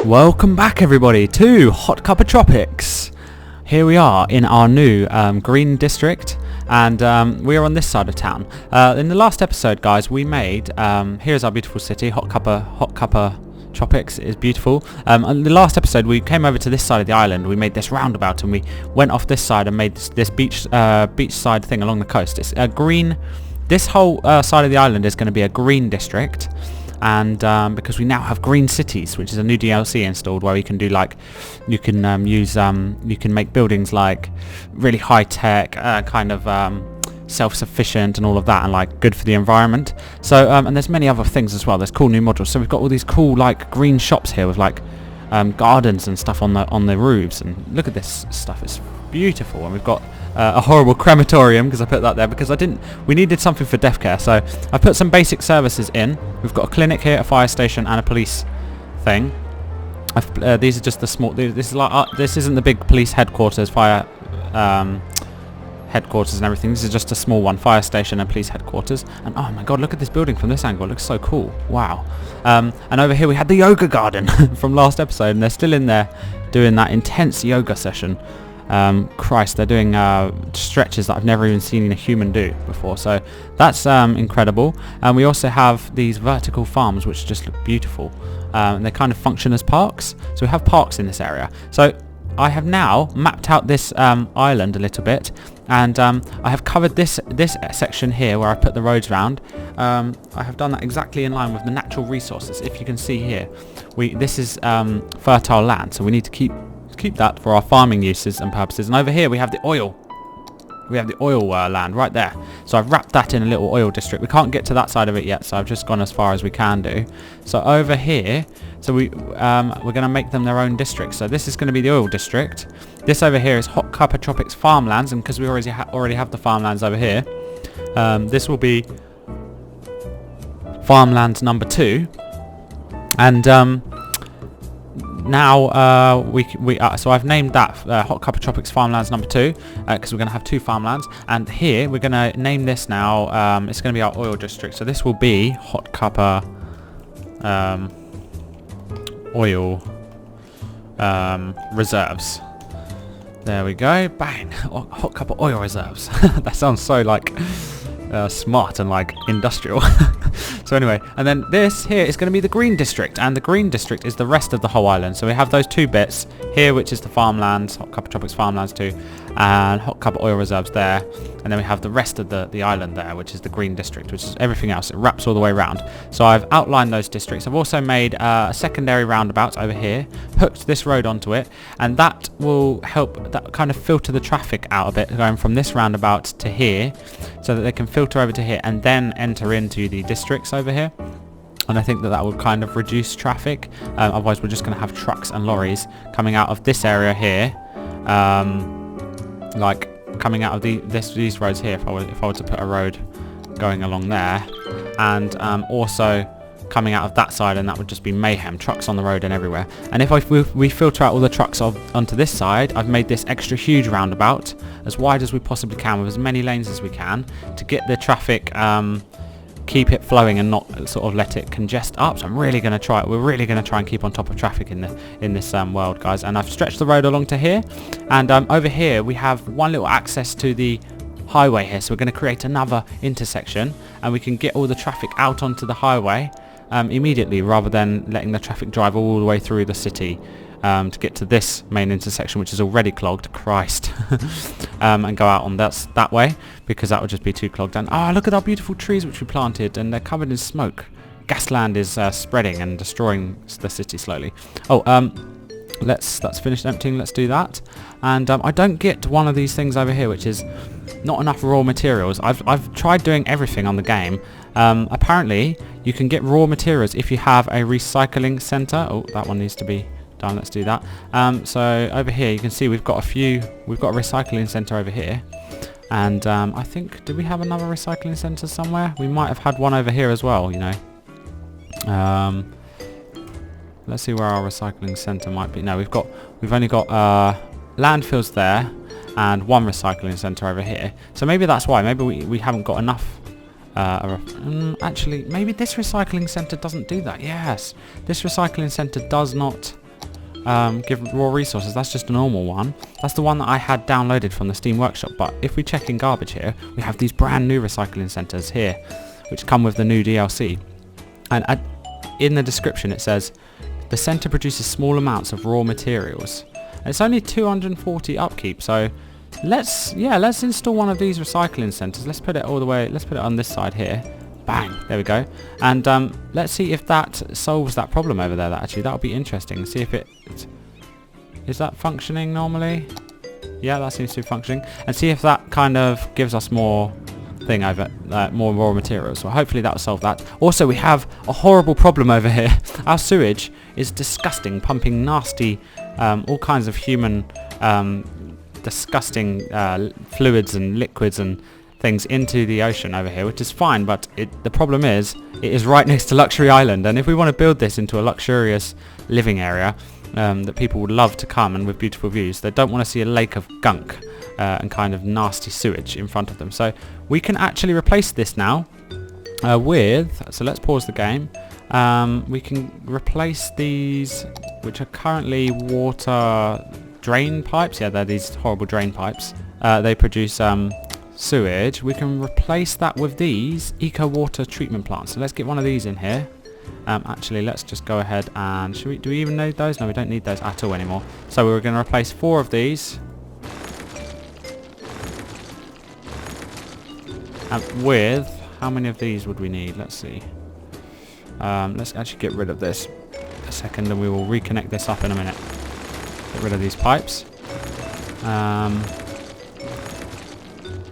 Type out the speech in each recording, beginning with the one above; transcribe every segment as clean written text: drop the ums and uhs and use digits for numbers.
Welcome back everybody to HotCuppa Tropics. Here we are in our new green district, and we are on this side of town. In the last episode, guys, we made, here's our beautiful city, HotCuppa Tropics is beautiful. In the last episode we came over to this side of the island, we made this roundabout and we went off this side and made this beachside thing along the coast. It's a green, this whole side of the island is going to be a green district. And because we now have green cities, which is a new DLC installed where you can do like, you can you can make buildings like really high tech, kind of self-sufficient and all of that, and like good for the environment. So and there's many other things as well. There's cool new modules. So we've got all these cool like green shops here with like gardens and stuff on the roofs. And look at this stuff. It's beautiful. And we've got a horrible crematorium because I put that there because we needed something for death care, so I put some basic services in. We've got a clinic here, a fire station and a police thing. These are just the small, this isn't the big police headquarters, fire headquarters and everything. This is just a small one, fire station and police headquarters. And oh my god, look at this building from this angle, it looks so cool. Wow. And over here we had the yoga garden from last episode, and they're still in there doing that intense yoga session. Christ, they're doing stretches that I've never even seen a human do before, so that's incredible. And we also have these vertical farms which just look beautiful, and they kind of function as parks, so we have parks in this area. So I have now mapped out this island a little bit, and I have covered this section here where I put the roads round. I have done that exactly in line with the natural resources. If you can see here, this is fertile land, so we need to keep that for our farming uses and purposes. And over here we have the oil. We have the oil land right there. So I've wrapped that in a little oil district. We can't get to that side of it yet, so I've just gone as far as we can do. So over here, so we're going to make them their own district. So this is going to be the oil district. This over here is HotCuppa Tropics farmlands, and because we already have the farmlands over here, this will be farmland number 2. And now so I've named that HotCuppa Tropics farmlands number 2 because we're going to have 2 farmlands. And here we're going to name this now, it's going to be our oil district, so this will be HotCuppa oil reserves. There we go, bang. HotCuppa oil reserves. That sounds so like smart and like industrial. So anyway, and then this here is going to be the green district, and the green district is the rest of the whole island. So we have those 2 bits here, which is the farmlands, HotCuppa Tropics farmlands 2, and HotCuppa oil reserves there, and then we have the rest of the island there, which is the green district, which is everything else. It wraps all the way around. So I've outlined those districts. I've also made a secondary roundabout over here, hooked this road onto it, and that will help that kind of filter the traffic out a bit, going from this roundabout to here, so that they can filter over to here and then enter into the districts over here. And I think that will kind of reduce traffic. Otherwise we're just going to have trucks and lorries coming out of this area here, like coming out of these roads here, if I were to put a road going along there, and also coming out of that side, and that would just be mayhem, trucks on the road and everywhere. And if we filter out all the trucks onto this side, I've made this extra huge roundabout as wide as we possibly can with as many lanes as we can to get the traffic, keep it flowing and not sort of let it congest up. So we're really going to try and keep on top of traffic in this world, guys. And I've stretched the road along to here, and over here we have one little access to the highway here, so we're going to create another intersection, and we can get all the traffic out onto the highway immediately, rather than letting the traffic drive all the way through the city to get to this main intersection, which is already clogged. Christ. And go out on that way, because that would just be too clogged. And look at our beautiful trees which we planted, and they're covered in smoke. Gasland is spreading and destroying the city slowly. That's finished emptying. Let's do that. And I don't get one of these things over here, which is not enough raw materials. I've tried doing everything on the game. Apparently you can get raw materials if you have a recycling center. Oh, that one needs to be done. Let's do that. So over here you can see we've got a recycling center over here, and I think, did we have another recycling center somewhere? We might have had one over here as well, you know. Let's see where our recycling center might be. No, we've only got landfills there and one recycling center over here. So maybe that's why. Maybe we haven't got enough Actually, maybe this recycling centre doesn't do that. Yes, this recycling centre does not give raw resources. That's just a normal one. That's the one that I had downloaded from the Steam Workshop. But if we check in garbage here, we have these brand new recycling centres here, which come with the new DLC. And in the description it says, the centre produces small amounts of raw materials. And it's only 240 upkeep, so let's install one of these recycling centres. Let's put it all the way, let's put it on this side here. Bang, there we go. And let's see if that solves that problem over there. That'll be interesting. See if is that functioning normally? Yeah, that seems to be functioning. And see if that kind of gives us more more raw materials. So hopefully that will solve that. Also, we have a horrible problem over here. Our sewage is disgusting, pumping nasty, all kinds of human, disgusting fluids and liquids and things into the ocean over here, which is fine, but the problem is it is right next to Luxury Island, and if we want to build this into a luxurious living area that people would love to come and with beautiful views, they don't want to see a lake of gunk and kind of nasty sewage in front of them. So we can actually replace this now so let's pause the game. We can replace these, which are currently water drain pipes. Yeah, they're these horrible drain pipes. They produce sewage. We can replace that with these eco water treatment plants. So let's get one of these in here. Actually, let's just go ahead and do we even need those? No, we don't need those at all anymore. So we're going to replace 4 of these with how many of these would we need? Let's see. Let's actually get rid of this a second, and we will reconnect this up in a minute. Get rid of these pipes.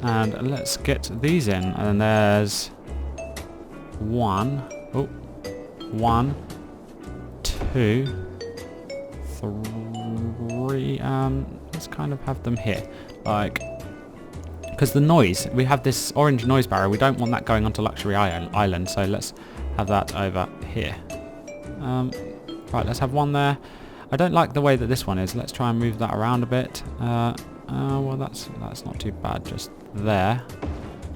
And let's get these in, and there's 1, 2, 3, let's kind of have them here, like, because the noise, we have this orange noise barrier, we don't want that going onto Luxury Island, so let's have that over here. Right, let's have one there. I don't like the way that this one is. Let's try and move that around a bit. Well, that's not too bad, just there.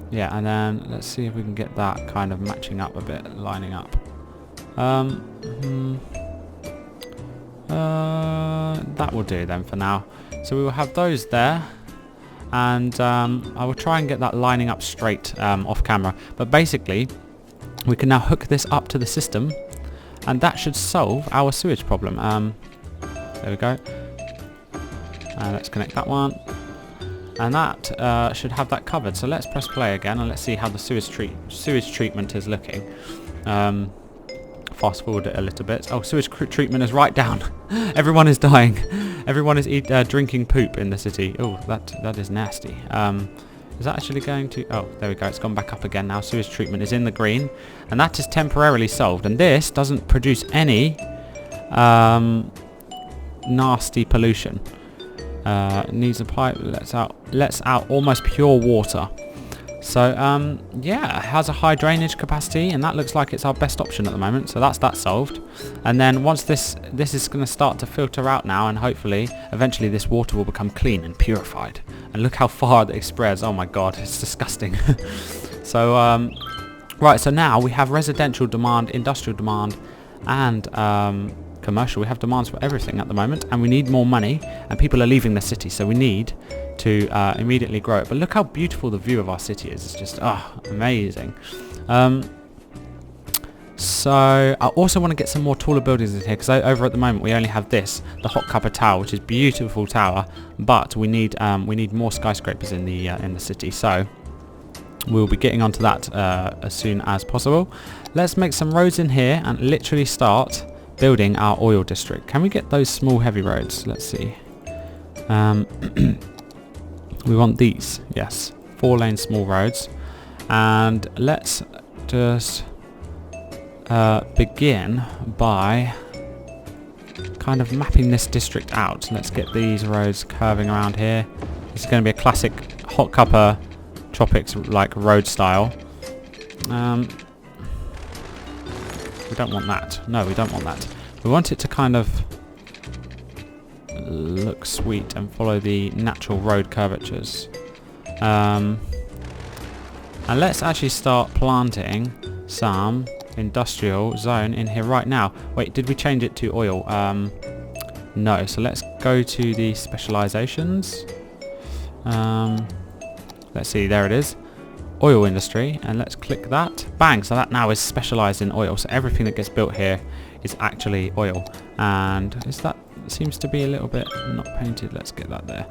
Yeah, and then let's see if we can get that kind of matching up a bit, lining up. That will do then for now. So we will have those there, and I will try and get that lining up straight off camera. But basically, we can now hook this up to the system, and that should solve our sewage problem. There we go. And let's connect that one. And that should have that covered. So let's press play again and let's see how the sewage treatment is looking. Fast forward it a little bit. Oh, sewage treatment is right down. Everyone is dying. Everyone is drinking poop in the city. Oh, that is nasty. Is that actually going to... Oh, there we go. It's gone back up again now. Sewage treatment is in the green. And that is temporarily solved. And this doesn't produce any nasty pollution. It needs a pipe. Lets out almost pure water. So yeah, it has a high drainage capacity, and that looks like it's our best option at the moment. So that's that solved. And then once this is going to start to filter out now, and hopefully eventually this water will become clean and purified. And look how far it spreads. Oh my god, it's disgusting. So right, so now we have residential demand, industrial demand, and commercial. We have demands for everything at the moment, and we need more money, and people are leaving the city, so we need to immediately grow it. But look how beautiful the view of our city is. It's just amazing. So I also want to get some more taller buildings in here, because over at the moment we only have the HotCuppa Tower, which is a beautiful tower, but we need more skyscrapers in the city. So we'll be getting onto that as soon as possible. Let's make some roads in here and literally start building our oil district. Can we get those small heavy roads? Let's see. We want these, yes, 4-lane small roads, and let's just begin by kind of mapping this district out. Let's get these roads curving around here. This is going to be a classic HotCuppa Tropics like road style. We don't want that. No, we don't want that. We want it to kind of look sweet and follow the natural road curvatures. And let's actually start planting some industrial zone in here right now. Wait, did we change it to oil? No. So let's go to the specializations. Let's see, there it is. Oil industry, and let's click that. Bang, so that now is specialized in oil. So everything that gets built here is actually oil. And is that, seems to be a little bit not painted. Let's get that there.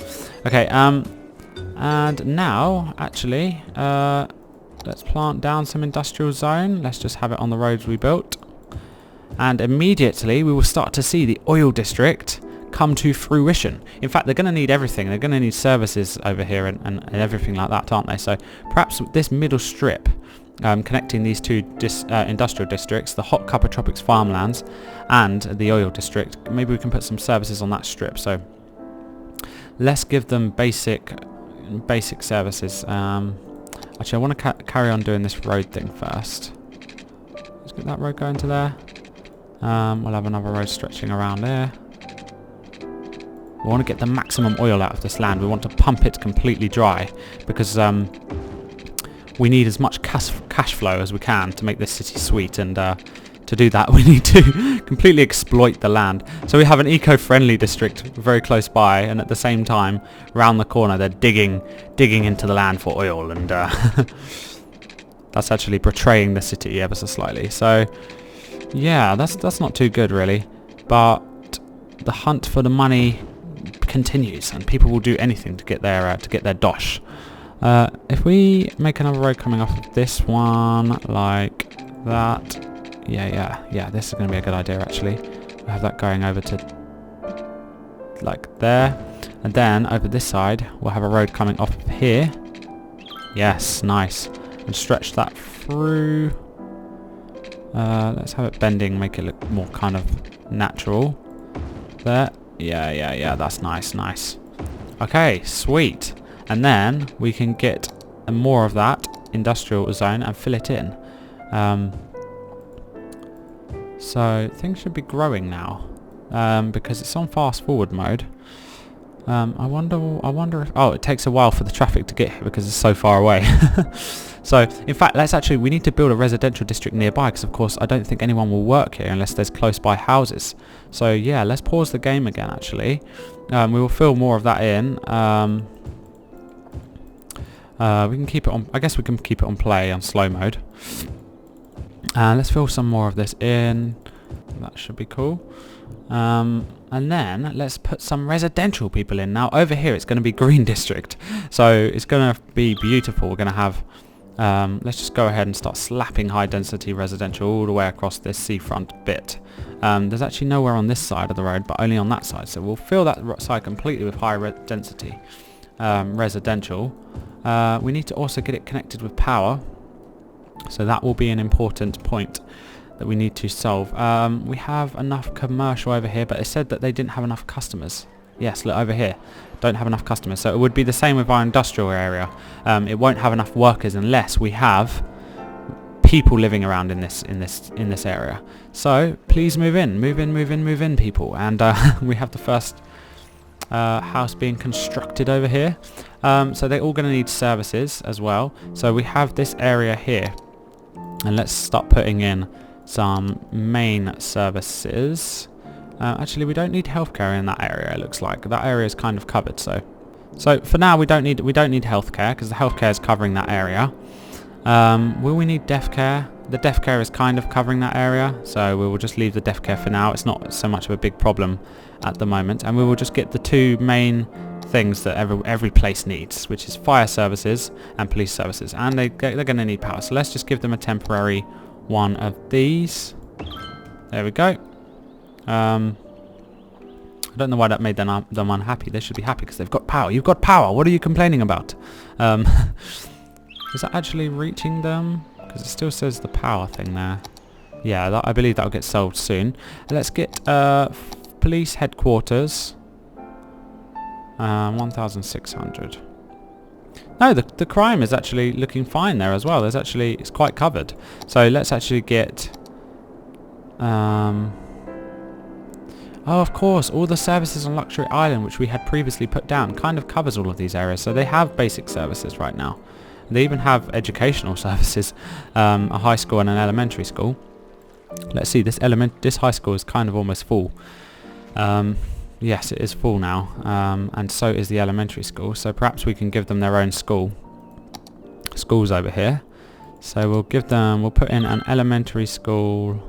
Okay, and now, actually, let's plant down some industrial zone. Let's just have it on the roads we built. And immediately we will start to see the oil district come to fruition. In fact, they're going to need everything. They're going to need services over here and everything like that, aren't they? So perhaps this middle strip connecting these two industrial districts, the HotCuppa Tropics farmlands and the oil district, maybe we can put some services on that strip. So let's give them basic services. Actually, I want to carry on doing this road thing first. Let's get that road going to there. We'll have another road stretching around there. We want to get the maximum oil out of this land. We want to pump it completely dry because we need as much cash flow as we can to make this city sweet, and to do that we need to completely exploit the land. So we have an eco-friendly district very close by, and at the same time round the corner they're digging into the land for oil, and that's actually betraying the city ever so slightly. So yeah, that's not too good really, but the hunt for the money continues, and people will do anything to get their dosh. If we make another road coming off of this one like that, yeah, this is going to be a good idea actually. We'll have that going over to like there, and then over this side we'll have a road coming off of here. Yes, nice, and stretch that through. Let's have it bending, make it look more kind of natural. There. Yeah, that's nice. Okay, sweet. And then we can get more of that industrial zone and fill it in. So things should be growing now, because it's on fast forward mode. I wonder if, oh, it takes a while for the traffic to get here because it's so far away. So in fact, we need to build a residential district nearby, because of course I don't think anyone will work here unless there's close by houses. So yeah, let's pause the game again actually. We will fill more of that in. We can keep it on, I guess we can keep it on play on slow mode. Let's fill some more of this in. That should be cool. And then let's put some residential people in. Now over here it's going to be green district, so it's going to be beautiful. We're going to have let's just go ahead and start slapping high density residential all the way across this seafront bit. There's actually nowhere on this side of the road, but only on that side, so we'll fill that side completely with high density residential. We need to also get it connected with power, so that will be an important point that we need to solve. We have enough commercial over here, but it said that they didn't have enough customers. Yes, look over here, don't have enough customers. So it would be the same with our industrial area. It won't have enough workers unless we have people living around in this area. So please move in, people. And we have the first house being constructed over here. So they're all going to need services as well. So we have this area here, and let's start putting in some main services. Actually, we don't need healthcare in that area. It looks like that area is kind of covered. So for now we don't need healthcare because the healthcare is covering that area. Will we need death care? The death care is kind of covering that area, so we will just leave the death care for now. It's not so much of a big problem at the moment, and we will just get the two main things that every place needs, which is fire services and police services, and they're going to need power. So let's just give them a temporary one of these. There we go. I don't know why that made them unhappy. They should be happy because they've got power. You've got power. What are you complaining about? Is that actually reaching them? Because it still says the power thing there. Yeah, I believe that'll get solved soon. Let's get police headquarters. 1,600. No, the crime is actually looking fine there as well. It's quite covered. So let's actually get oh, of course, all the services on Luxury Island, which we had previously put down, kind of covers all of these areas. So they have basic services right now. They even have educational services, a high school and an elementary school. Let's see, this high school is kind of almost full. Yes, it is full now, and so is the elementary school, so perhaps we can give them their own school. School's over here. So we'll put in an elementary school.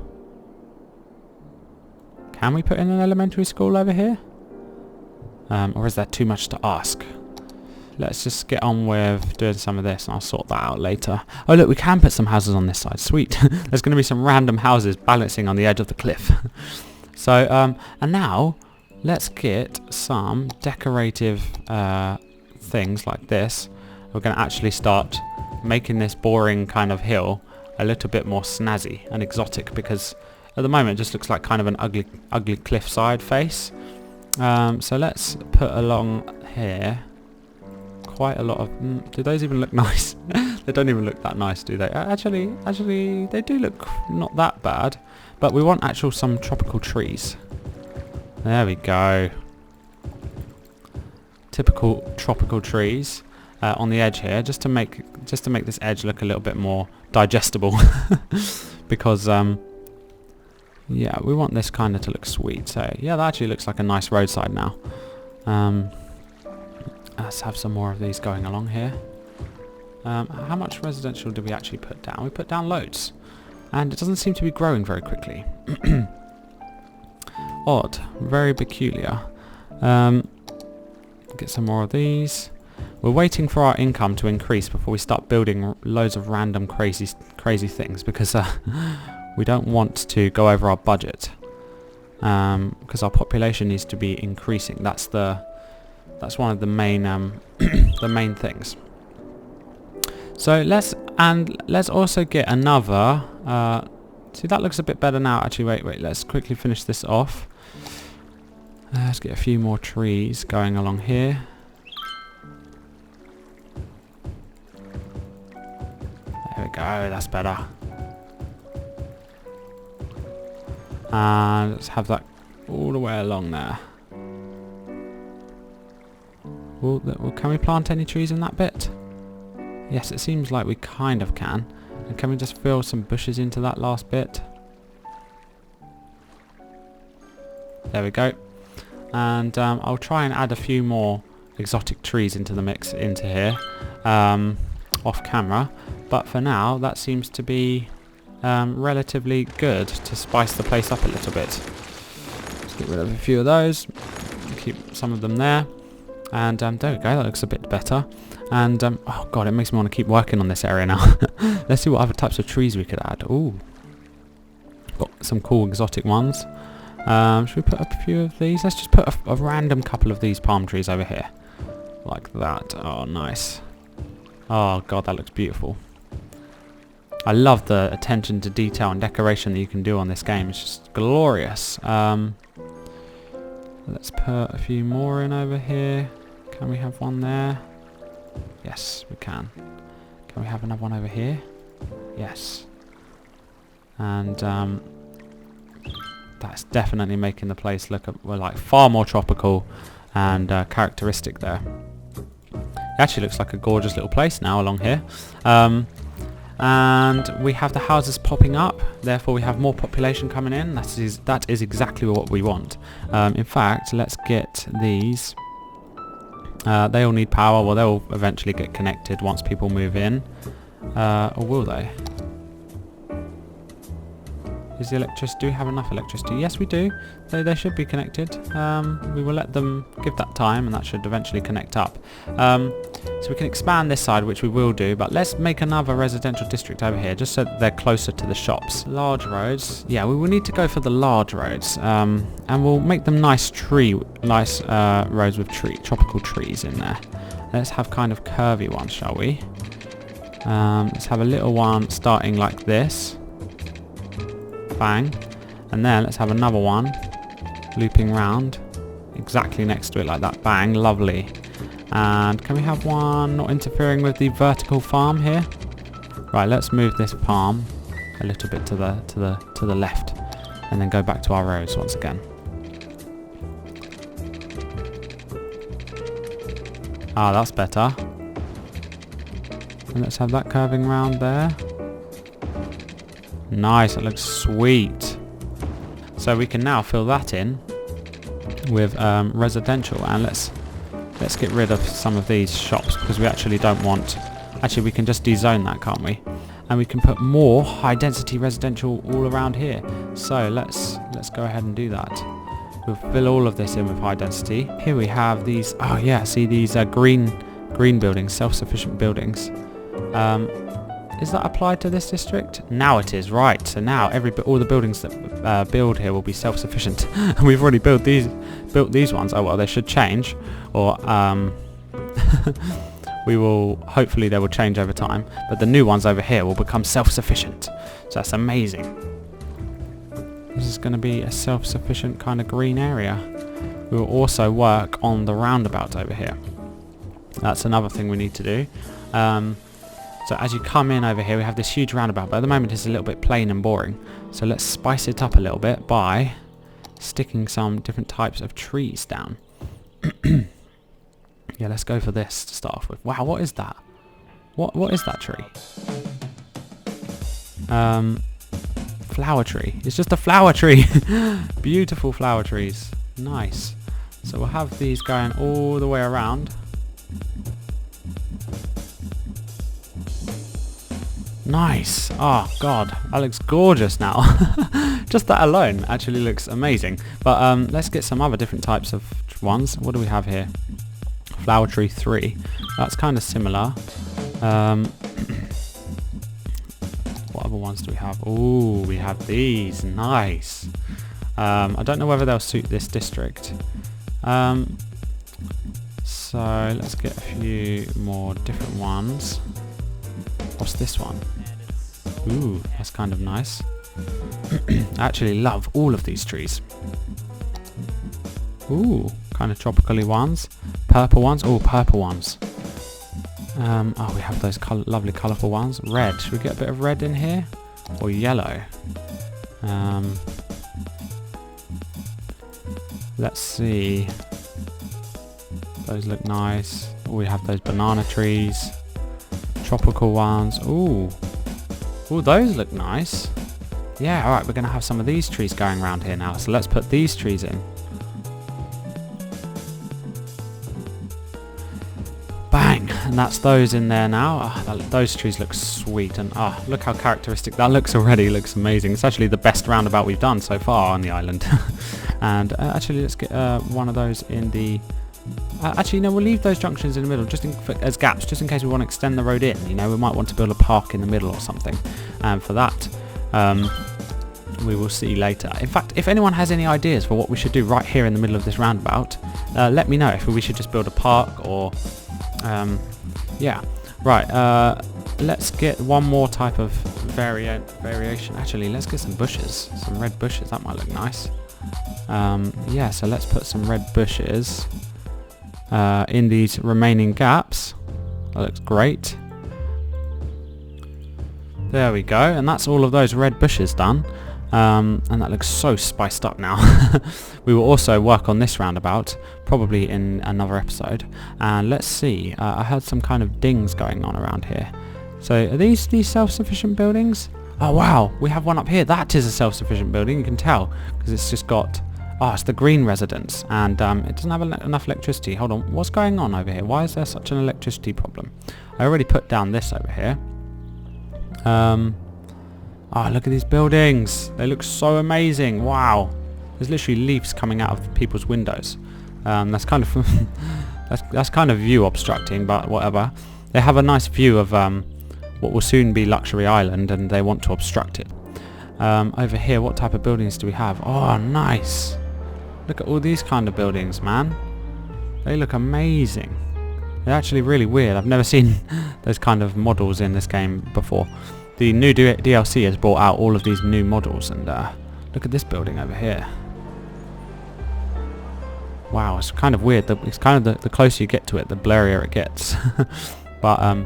Can we put in an elementary school over here? Or is that too much to ask? Let's just get on with doing some of this and I'll sort that out later. Oh look, we can put some houses on this side. Sweet. There's going to be some random houses balancing on the edge of the cliff. So, and now let's get some decorative things like this. We're going to actually start making this boring kind of hill a little bit more snazzy and exotic, because at the moment it just looks like kind of an ugly cliffside face. So let's put along here quite a lot of... do those even look nice? They don't even look that nice, do they? Actually, they do look not that bad, but we want some tropical trees. There we go. Typical tropical trees on the edge here, just to make this edge look a little bit more digestible, because yeah, we want this kind of to look sweet. So yeah, that actually looks like a nice roadside now. Let's have some more of these going along here. How much residential did we actually put down? We put down loads, and it doesn't seem to be growing very quickly. Odd, very peculiar. Get some more of these. We're waiting for our income to increase before we start building loads of random crazy things, because we don't want to go over our budget, because our population needs to be increasing. That's one of the main the main things. So let's also get another. See, that looks a bit better now. Actually, wait. Let's quickly finish this off. Let's get a few more trees going along here. There we go, that's better. And let's have that all the way along there. Well, can we plant any trees in that bit? Yes, it seems like we kind of can. And can we just fill some bushes into that last bit? There we go. And I'll try and add a few more exotic trees into the mix into here, off camera. But for now, that seems to be relatively good to spice the place up a little bit. Let's get rid of a few of those. Keep some of them there. And there we go, that looks a bit better. And oh god, it makes me want to keep working on this area now. Let's see what other types of trees we could add. Ooh, got some cool exotic ones. Should we put up a few of these? Let's just put a random couple of these palm trees over here, like that. Oh, nice. Oh god, that looks beautiful. I love the attention to detail and decoration that you can do on this game. It's just glorious. Let's put a few more in over here. Can we have one there? Yes, we can. Can we have another one over here? Yes. And that's definitely making the place look like far more tropical and characteristic there. It actually looks like a gorgeous little place now along here. And we have the houses popping up, therefore we have more population coming in. That is exactly what we want. In fact, let's get these. They all need power. Well, they'll eventually get connected once people move in. Or will they? Is the electricity? Do we have enough electricity? Yes, we do. They should be connected. We will let them give that time, and that should eventually connect up. So we can expand this side, which we will do, but let's make another residential district over here, just so that they're closer to the shops. Large roads. Yeah, we will need to go for the large roads, and we'll make them nice roads with tropical trees in there. Let's have kind of curvy ones, shall we? Let's have a little one starting like this. Bang. And then let's have another one looping round exactly next to it like that. Bang. Lovely. And can we have one not interfering with the vertical farm here? Right, let's move this palm a little bit to the left, and then go back to our roads once again. Ah, that's better. And let's have that curving round there. Nice, it looks sweet. So we can now fill that in with residential, and let's get rid of some of these shops because we actually don't want. Actually, we can just dezone that, can't we? And we can put more high density residential all around here. So let's go ahead and do that. We'll fill all of this in with high density. Here we have these. Oh yeah, see these green buildings, self-sufficient buildings. Is that applied to this district? Now it is, right. So now all the buildings that build here will be self-sufficient. And we've already built these ones. Oh well, they should change, or hopefully they will change over time. But the new ones over here will become self-sufficient. So that's amazing. This is going to be a self-sufficient kind of green area. We will also work on the roundabout over here. That's another thing we need to do. So as you come in over here, we have this huge roundabout, but at the moment it's a little bit plain and boring. So let's spice it up a little bit by sticking some different types of trees down. Yeah, let's go for this to start off with. Wow, what is that? What is that tree? Flower tree. It's just a flower tree. Beautiful flower trees. Nice. So we'll have these going all the way around. Nice. Oh god, that looks gorgeous now. Just that alone actually looks amazing. But let's get some other different types of ones. What do we have here? Flower tree 3. That's kind of similar. What other ones do we have? Oh, we have these. Nice. I don't know whether they'll suit this district. So let's get a few more different ones. What's this one? Ooh, that's kind of nice. I actually love all of these trees. Ooh, kind of tropically ones. Purple ones. Oh, purple ones. Oh, we have those lovely colourful ones. Red. Should we get a bit of red in here? Or yellow? Let's see. Those look nice. Oh, we have those banana trees. Tropical ones. Ooh. Ooh, those look nice. Yeah, alright, we're going to have some of these trees going around here now. So let's put these trees in. Bang! And that's those in there now. Oh, those trees look sweet. And oh, look how characteristic that looks already. It looks amazing. It's actually the best roundabout we've done so far on the island. And actually, let's get one of those in the... actually, no, we'll leave those junctions in the middle just as gaps, just in case we want to extend the road in. You know, we might want to build a park in the middle or something. And for that, we will see later. In fact, if anyone has any ideas for what we should do right here in the middle of this roundabout, let me know if we should just build a park or... yeah. Right, let's get one more type of variation. Actually, let's get some bushes. Some red bushes. That might look nice. Yeah, so let's put some red bushes in these remaining gaps. That looks great. There we go, and that's all of those red bushes done. And that looks so spiced up now. We will also work on this roundabout, probably in another episode. And let's see, I heard some kind of dings going on around here. So are these self-sufficient buildings? Oh wow, we have one up here. That is a self-sufficient building, you can tell, because it's just got... Oh, it's the green residence, and it doesn't have enough electricity. Hold on, what's going on over here? Why is there such an electricity problem? I already put down this over here. Oh, look at these buildings. They look so amazing. Wow. There's literally leaves coming out of people's windows. That's kind of that's kind of view obstructing, but whatever. They have a nice view of what will soon be Luxury Island, and they want to obstruct it. Over here, what type of buildings do we have? Oh, nice. Look at all these kind of buildings, man. They look amazing. They're actually really weird. I've never seen those kind of models in this game before. The new DLC has brought out all of these new models, and look at this building over here. Wow, it's kind of weird. It's kind of the closer you get to it, the blurrier it gets. But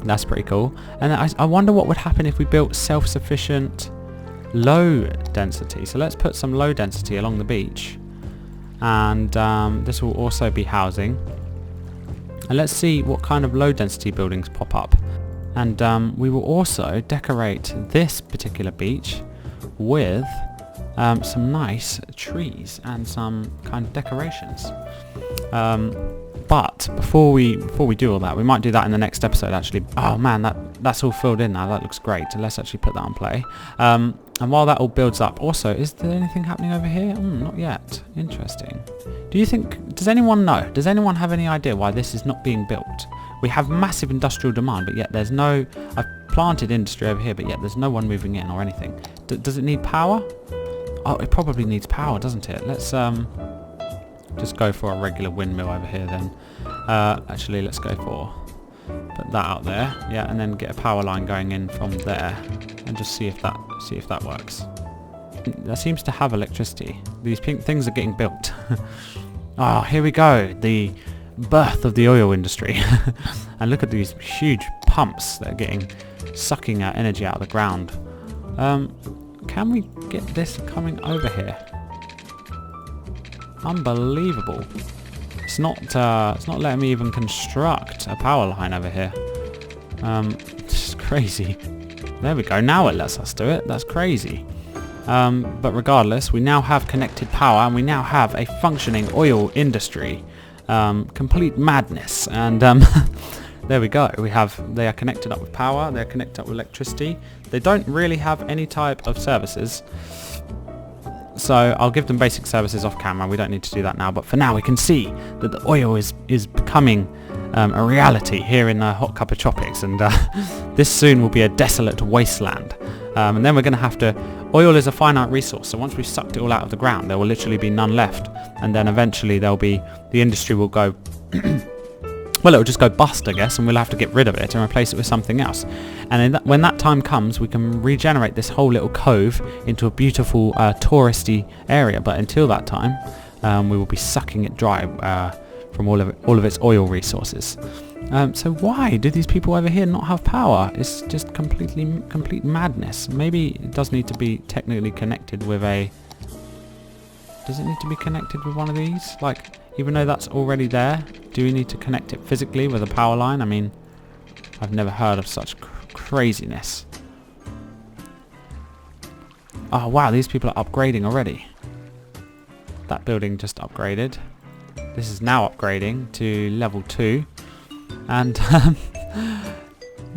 that's pretty cool. And I wonder what would happen if we built self-sufficient low density. So let's put some low density along the beach, and this will also be housing. And let's see what kind of low density buildings pop up. And we will also decorate this particular beach with some nice trees and some kind of decorations. But before we do all that, we might do that in the next episode actually. Oh man, that's all filled in now. That looks great. Let's actually put that on play. And while that all builds up, also, is there anything happening over here? Not yet. Interesting. Does anyone know? Does anyone have any idea why this is not being built? We have massive industrial demand, but yet there's no... I've planted industry over here, but yet there's no one moving in or anything. Does it need power? Oh, it probably needs power, doesn't it? Let's just go for a regular windmill over here then. Actually, let's go for... Put that out there, yeah, and then get a power line going in from there, and just see if that works. That seems to have electricity. These pink things are getting built. Oh, here we go, the birth of the oil industry. And look at these huge pumps that are sucking our energy out of the ground. Can we get this coming over here? Unbelievable. It's not letting me even construct a power line over here. It's crazy. There we go. Now it lets us do it. That's crazy. But regardless, we now have connected power and we now have a functioning oil industry. Complete madness. And there we go. They are connected up with power. They're connected up with electricity. They don't really have any type of services. So I'll give them basic services off camera. We don't need to do that now. But for now, we can see that the oil is becoming a reality here in the HotCuppa Tropics. And this soon will be a desolate wasteland. And then we're going to have to... Oil is a finite resource. So once we've sucked it all out of the ground, there will literally be none left. And then eventually the industry will go... well, it will just go bust, I guess, and we'll have to get rid of it and replace it with something else. And when that time comes, we can regenerate this whole little cove into a beautiful touristy area. But until that time, we will be sucking it dry from all of its oil resources. So why do these people over here not have power? It's just complete madness. Maybe it does need to be technically connected with a... Does it need to be connected with one of these? Like, even though that's already there, do we need to connect it physically with a power line? I mean, I've never heard of such craziness. Oh wow, these people are upgrading already. That building just upgraded. This is now upgrading to level 2. And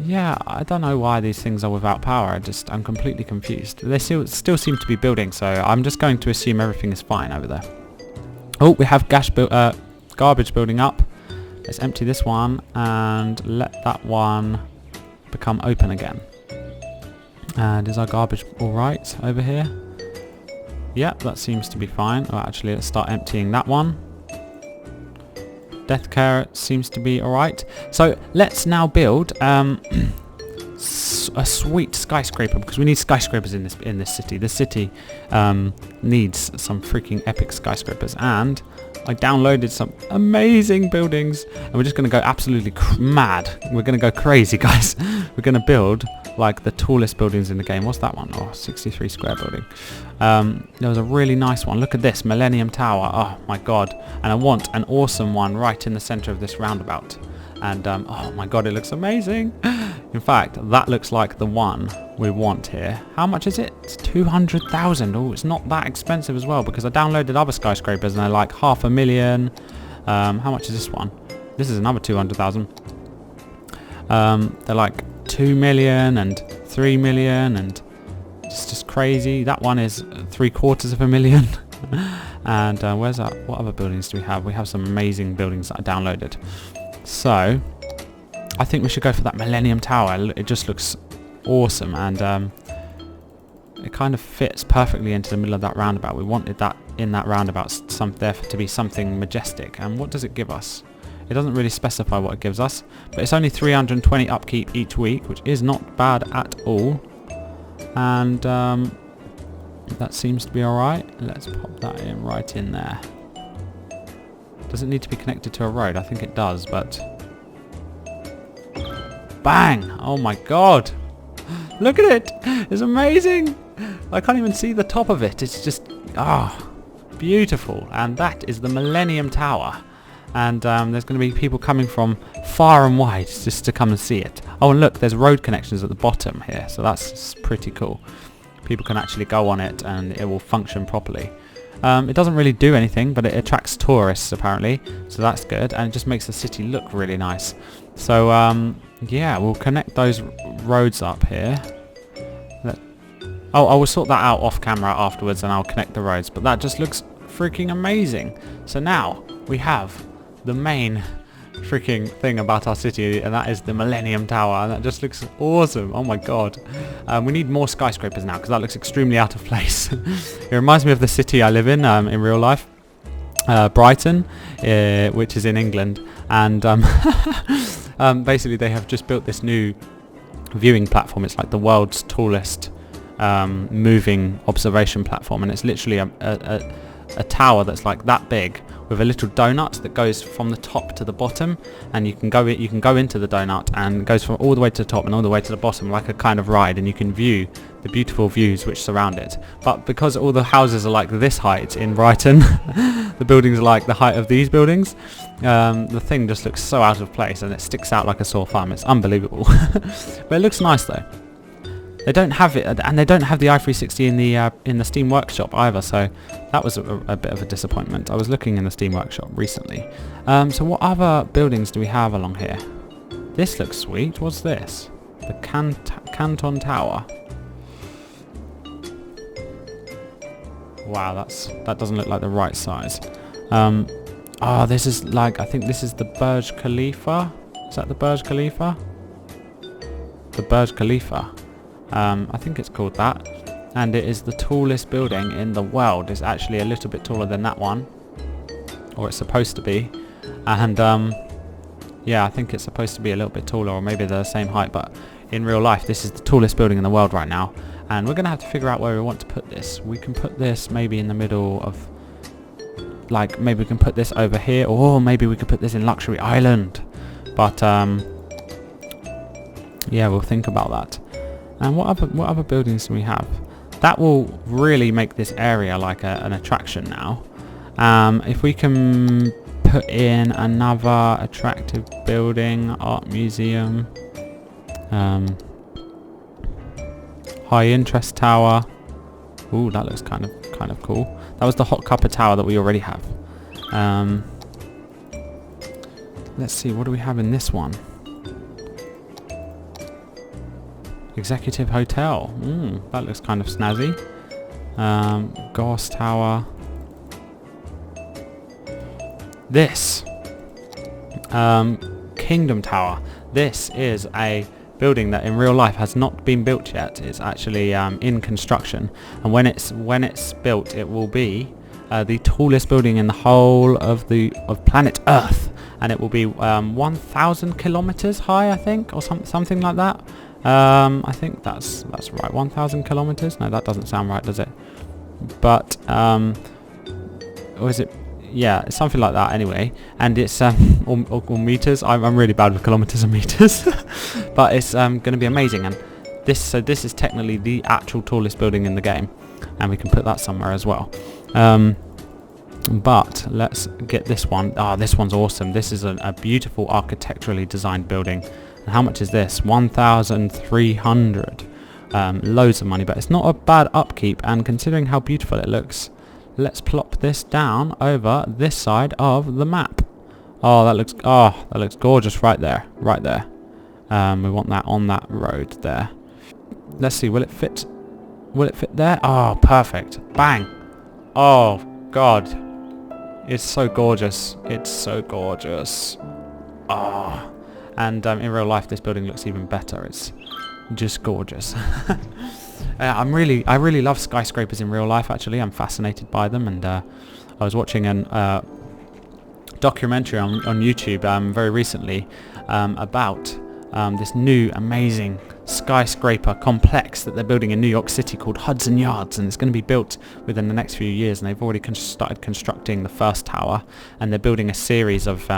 yeah, I don't know why these things are without power. I'm completely confused. They still seem to be building, so I'm just going to assume everything is fine over there. Oh, we have garbage building up. Let's empty this one and let that one become open again. And is our garbage alright over here? Yep, that seems to be fine. Oh, actually, let's start emptying that one. Death care seems to be alright. So let's now build a sweet skyscraper, because we need skyscrapers in this city. This city needs some freaking epic skyscrapers, and I downloaded some amazing buildings, and we're just going to go absolutely mad. We're going to go crazy, guys. We're going to build like the tallest buildings in the game. What's that one? Oh, 63 square building. There was a really nice one. Look at this Millennium Tower. Oh my god. And I want an awesome one right in the center of this roundabout. And oh my god, it looks amazing. In fact, that looks like the one we want here. How much is it? It's 200,000. Oh, it's not that expensive as well, because I downloaded other skyscrapers and they're like 500,000. How much is this one? This is another 200,000. They're like 2 million and 3 million, and it's just crazy. That one is 750,000. And where's that? What other buildings do we have? We have some amazing buildings that I downloaded. So I think we should go for that Millennium Tower. It just looks awesome, and it kind of fits perfectly into the middle of that roundabout. We wanted that in that roundabout, there to be something majestic. And what does it give us? It doesn't really specify what it gives us, but it's only 320 upkeep each week, which is not bad at all. And that seems to be alright. Let's pop that in right in there. Does it need to be connected to a road? I think it does, but... Bang! Oh my god! Look at it! It's amazing! I can't even see the top of it. It's just... beautiful. And that is the Millennium Tower. And there's going to be people coming from far and wide just to come and see it. Oh, and look, there's road connections at the bottom here, so that's pretty cool. people can actually go on it and it will function properly. It doesn't really do anything, but it attracts tourists apparently, so that's good, and it just makes the city look really nice. So yeah, we'll connect those roads up here. Oh, I will sort that out off camera afterwards and I'll connect the roads, but that just looks freaking amazing. So now we have the main freaking thing about our city, and that is the Millennium Tower, and that just looks awesome. Oh my god. We need more skyscrapers now because that looks extremely out of place. It reminds me of the city I live in real life, Brighton, which is in England, and basically they have just built this new viewing platform. It's like the world's tallest moving observation platform, and it's literally a tower that's like that big with a little donut that goes from the top to the bottom, and you can go into the donut and it goes from all the way to the top and all the way to the bottom like a kind of ride, and you can view the beautiful views which surround it. But because all the houses are like this height in Brighton, the buildings are like the height of these buildings, the thing just looks so out of place and it sticks out like a sore thumb. It's unbelievable. But it looks nice though. They don't have it, and they don't have the i360 in the Steam Workshop either, so that was a bit of a disappointment. I was looking in the Steam Workshop recently. So what other buildings do we have along here? This looks sweet. What's this? The Canton Tower. Wow, that doesn't look like the right size. Oh, this is like, I think this is the Burj Khalifa. Is that the Burj Khalifa? The Burj Khalifa. I think it's called that, and it is the tallest building in the world. It's actually a little bit taller than that one, or it's supposed to be, and yeah, I think it's supposed to be a little bit taller, or maybe they're the same height, but in real life this is the tallest building in the world right now, and we're gonna have to figure out where we want to put this. We can put this maybe in the middle of, like, maybe we can put this over here, or maybe we could put this in Luxury Island, but yeah, we'll think about that. And what other buildings do we have? That will really make this area like an attraction now. If we can put in another attractive building, art museum, high interest tower. Ooh, that looks kind of cool. That was the HotCuppa Tower that we already have. Let's see, what do we have in this one? Executive Hotel. That looks kind of snazzy. Ghost Tower. This. Kingdom Tower. This is a building that in real life has not been built yet. It's actually in construction, and when it's built, it will be the tallest building in the whole of planet Earth, and it will be 1,000 kilometers high, I think, or something like that. I think that's right. 1,000 kilometers? No, that doesn't sound right, does it? But or is it? Yeah, it's something like that anyway. And it's or meters. I'm really bad with kilometers and meters, but it's going to be amazing. And this is technically the actual tallest building in the game, and we can put that somewhere as well. But let's get this one. This one's awesome. This is a beautiful architecturally designed building. And how much is this? 1,300. Loads of money, but it's not a bad upkeep, and considering how beautiful it looks, let's plop this down over this side of the map. That looks gorgeous right there. We want that on that road there. Let's see, will it fit there? Oh, perfect. Bang. Oh god, it's so gorgeous. And in real life this building looks even better. It's just gorgeous. I really love skyscrapers in real life, actually. I'm fascinated by them, and I was watching a documentary on YouTube very recently about this new amazing skyscraper complex that they're building in New York City called Hudson Yards, and it's going to be built within the next few years, and they've already started constructing the first tower, and they're building a series of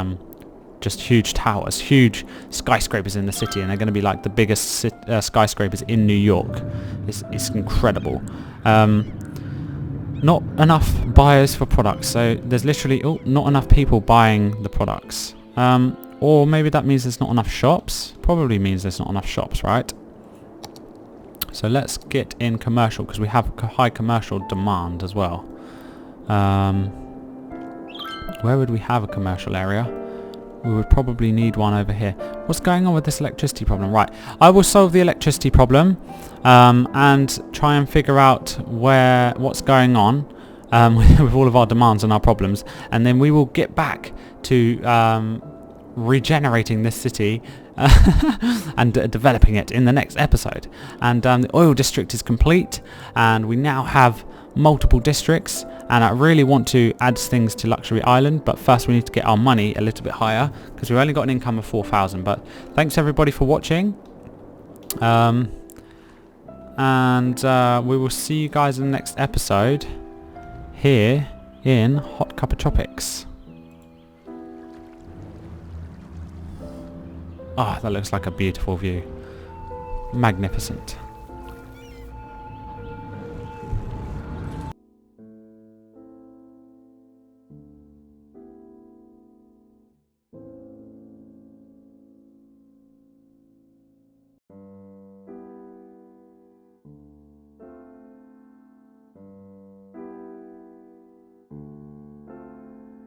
just huge towers, huge skyscrapers in the city, and they're going to be like the biggest skyscrapers in New York. It's incredible. Not enough buyers for products, so there's literally not enough people buying the products. Or maybe that means there's not enough shops. Probably means there's not enough shops, right? So let's get in commercial, because we have high commercial demand as well. Where would we have a commercial area? We would probably need one over here. What's going on with this electricity problem? Right, I will solve the electricity problem and try and figure out what's going on with all of our demands and our problems, and then we will get back to regenerating this city and developing it in the next episode. And the oil district is complete, and we now have multiple districts, and I really want to add things to Luxury Island, but first we need to get our money a little bit higher, because we've only got an income of 4,000. But thanks everybody for watching, and we will see you guys in the next episode here in HotCuppa Tropics. Ah, that looks like a beautiful view. Magnificent.